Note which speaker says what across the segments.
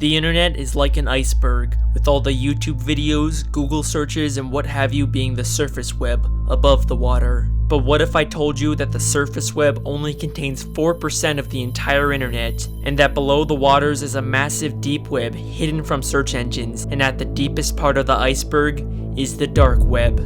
Speaker 1: The internet is like an iceberg, with all the YouTube videos, Google searches, and what have you being the surface web above the water. But what if I told you that the surface web only contains 4% of the entire internet, and that below the waters is a massive deep web hidden from search engines, and at the deepest part of the iceberg is the dark web.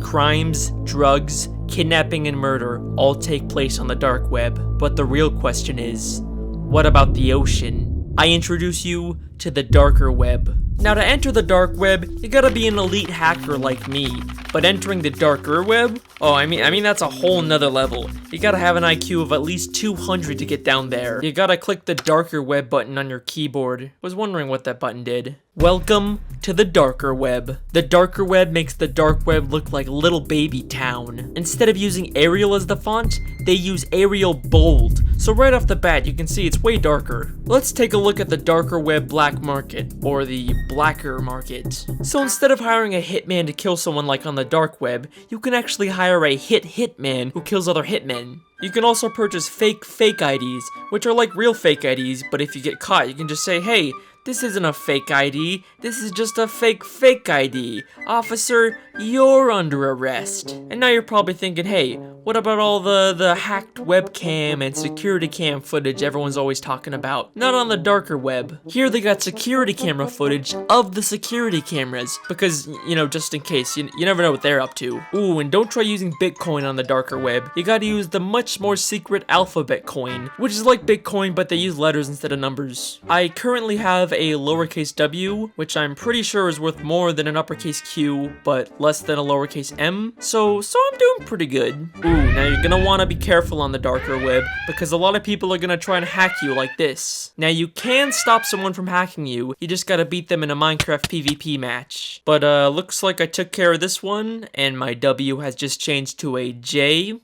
Speaker 1: Crimes, drugs, kidnapping, and murder all take place on the dark web, but the real question is, what about the ocean? I introduce you to the darker web. Now, to enter the dark web, you gotta be an elite hacker like me. But entering the darker web? Oh, I mean that's a whole nother level. You gotta have an IQ of at least 200 to get down there. You gotta click the darker web button on your keyboard. Was wondering what that button did. Welcome to the darker web. The darker web makes the dark web look like Little Baby Town. Instead of using Arial as the font, they use Arial Bold. So right off the bat, you can see it's way darker. Let's take a look at the darker web black market, or the blacker market. So instead of hiring a hitman to kill someone like on the dark web, you can actually hire a hitman who kills other hitmen. You can also purchase fake IDs, which are like real fake IDs, but if you get caught, you can just say, hey, this isn't a fake ID, this is just a fake ID. Officer, you're under arrest. And now you're probably thinking, hey, what about all the hacked webcam and security cam footage everyone's always talking about? Not on the darker web. Here they got security camera footage of the security cameras, because, you know, just in case, you never know what they're up to. Ooh, and don't try using Bitcoin on the darker web. You gotta use the much more secret Alphabet coin, which is like Bitcoin, but they use letters instead of numbers. I currently have a lowercase w, which I'm pretty sure is worth more than an uppercase Q, but less than a lowercase m, so I'm doing pretty good. Ooh, now you're gonna wanna be careful on the darker web, because a lot of people are gonna try and hack you like this. Now you can stop someone from hacking you, you just gotta beat them in a Minecraft PvP match. But looks like I took care of this one, and my W has just changed to a J.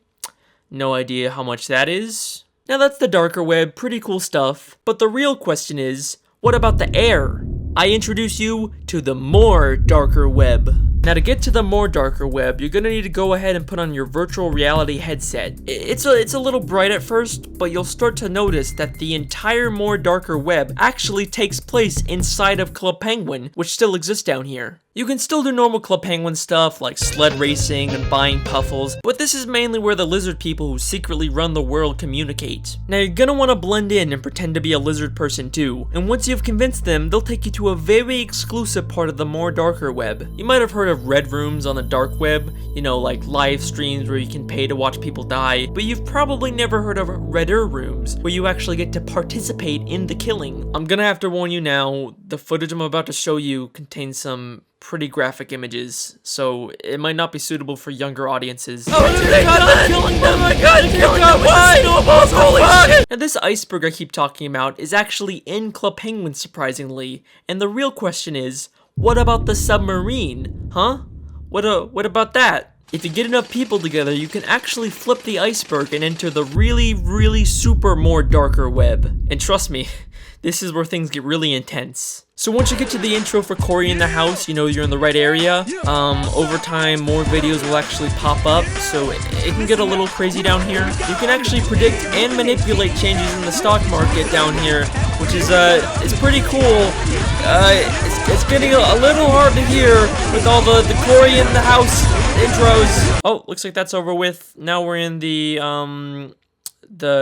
Speaker 1: No idea how much that is. Now that's the darker web, pretty cool stuff, but the real question is, what about the air? I introduce you to the more darker web. Now to get to the more darker web, you're gonna need to go ahead and put on your virtual reality headset. It's a little bright at first, but you'll start to notice that the entire more darker web actually takes place inside of Club Penguin, which still exists down here. You can still do normal Club Penguin stuff like sled racing and buying puffles, but this is mainly where the lizard people who secretly run the world communicate. Now you're gonna want to blend in and pretend to be a lizard person too, and once you've convinced them, they'll take you to a very exclusive part of the more darker web. You might have heard of red rooms on the dark web, you know, like live streams where you can pay to watch people die, but you've probably never heard of redder rooms, where you actually get to participate in the killing. I'm gonna have to warn you now, the footage I'm about to show you contains some pretty graphic images, so it might not be suitable for younger audiences. Oh my god, they're killing them! Oh my god, killing them! Why? Holy shit! Now this iceberg I keep talking about is actually in Club Penguin, surprisingly, and the real question is, what about the submarine? Huh? What about that? If you get enough people together, you can actually flip the iceberg and enter the really super more darker web. And trust me, this is where things get really intense. So once you get to the intro for Corey in the house, you know you're in the right area. Over time, more videos will actually pop up, so it can get a little crazy down here. You can actually predict and manipulate changes in the stock market down here, which is it's pretty cool. It's getting a little hard to hear with all the Corey in the house intros. Oh, looks like that's over with. Now we're in the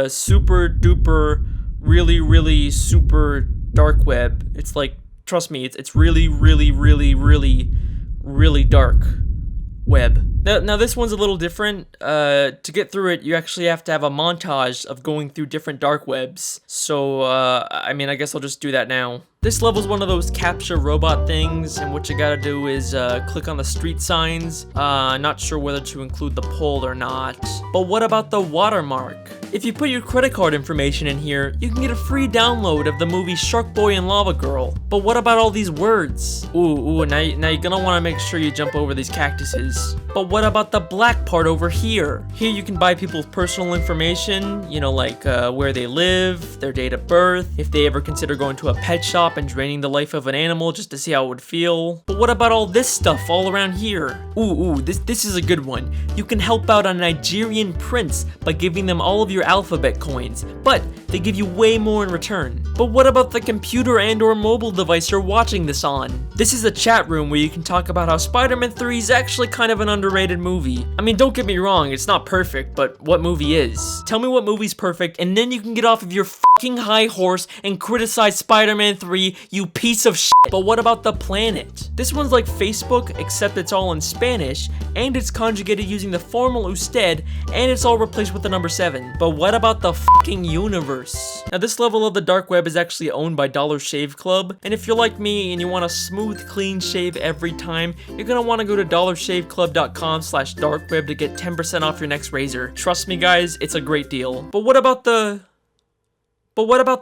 Speaker 1: Super Duper, really super dark web. It's like, trust me, it's really dark web. Now this one's a little different. To get through it, you actually have to have a montage of going through different dark webs. So, I mean, I guess I'll just do that now. This level's one of those capture robot things, and what you gotta do is click on the street signs. Not sure whether to include the pole or not. But what about the watermark? If you put your credit card information in here, you can get a free download of the movie Shark Boy and Lava Girl. But what about all these words? Ooh, now you're gonna wanna make sure you jump over these cactuses. But what about the black part over here? Here you can buy people's personal information, you know, like where they live, their date of birth, if they ever consider going to a pet shop and draining the life of an animal just to see how it would feel. But what about all this stuff all around here? Ooh, this is a good one. You can help out a Nigerian prince by giving them all of your alphabet coins, but they give you way more in return. But what about the computer and or mobile device you're watching this on? This is a chat room where you can talk about how Spider-Man 3 is actually kind of an underrated movie. I mean, don't get me wrong, it's not perfect, but what movie is? Tell me what movie's perfect, and then you can get off of your fucking high horse and criticize Spider-Man 3, you piece of shit. But what about the planet? This one's like Facebook, except it's all in Spanish, and it's conjugated using the formal usted, and it's all replaced with the number 7. But what about the fucking universe? Now this level of the dark web is actually owned by Dollar Shave Club, and if you're like me and you want a smooth, clean shave every time, you're gonna want to go to dollarshaveclub.com/darkweb to get 10% off your next razor. Trust me guys, it's a great deal. But what about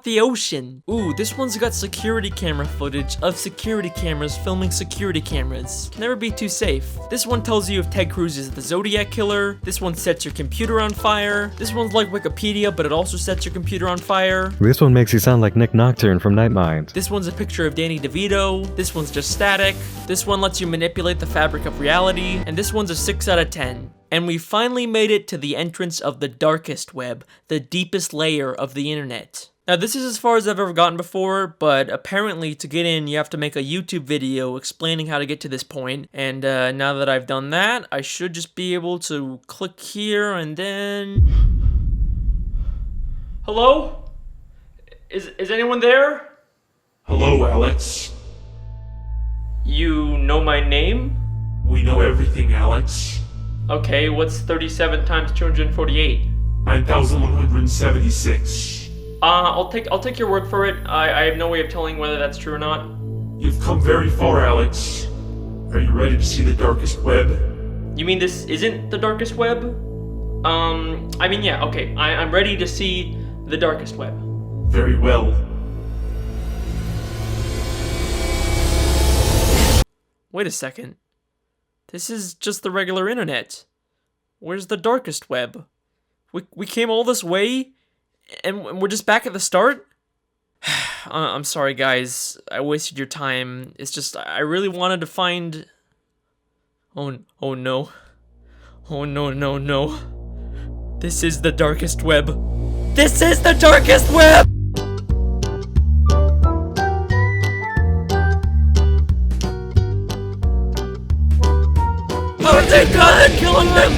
Speaker 1: the ocean? Ooh, this one's got security camera footage of security cameras filming security cameras. Can never be too safe. This one tells you if Ted Cruz is the Zodiac Killer. This one sets your computer on fire. This one's like Wikipedia, but it also sets your computer on fire.
Speaker 2: This one makes you sound like Nick Nocturne from Nightmind.
Speaker 1: This one's a picture of Danny DeVito. This one's just static. This one lets you manipulate the fabric of reality. And this one's a 6 out of 10. And we finally made it to the entrance of the darkest web, the deepest layer of the internet. Now this is as far as I've ever gotten before, but apparently to get in you have to make a YouTube video explaining how to get to this point. And now that I've done that, I should just be able to click here and then... Hello? Is anyone there?
Speaker 3: Hello, Alex.
Speaker 1: You know my name?
Speaker 3: We know everything, Alex.
Speaker 1: Okay, what's 37 times 248?
Speaker 3: 9,176.
Speaker 1: I'll take your word for it. I have no way of telling whether that's true or not.
Speaker 3: You've come very far, Alex. Are you ready to see the darkest web?
Speaker 1: You mean this isn't the darkest web? I mean, yeah, okay. I'm ready to see the darkest web.
Speaker 3: Very well.
Speaker 1: Wait a second. This is just the regular internet. Where's the darkest web? We came all this way, and we're just back at the start? I'm sorry, guys. I wasted your time. It's just, I really wanted to find... Oh no. Oh no. This is the darkest web. This is the darkest web! Oh, thank God they're killing them!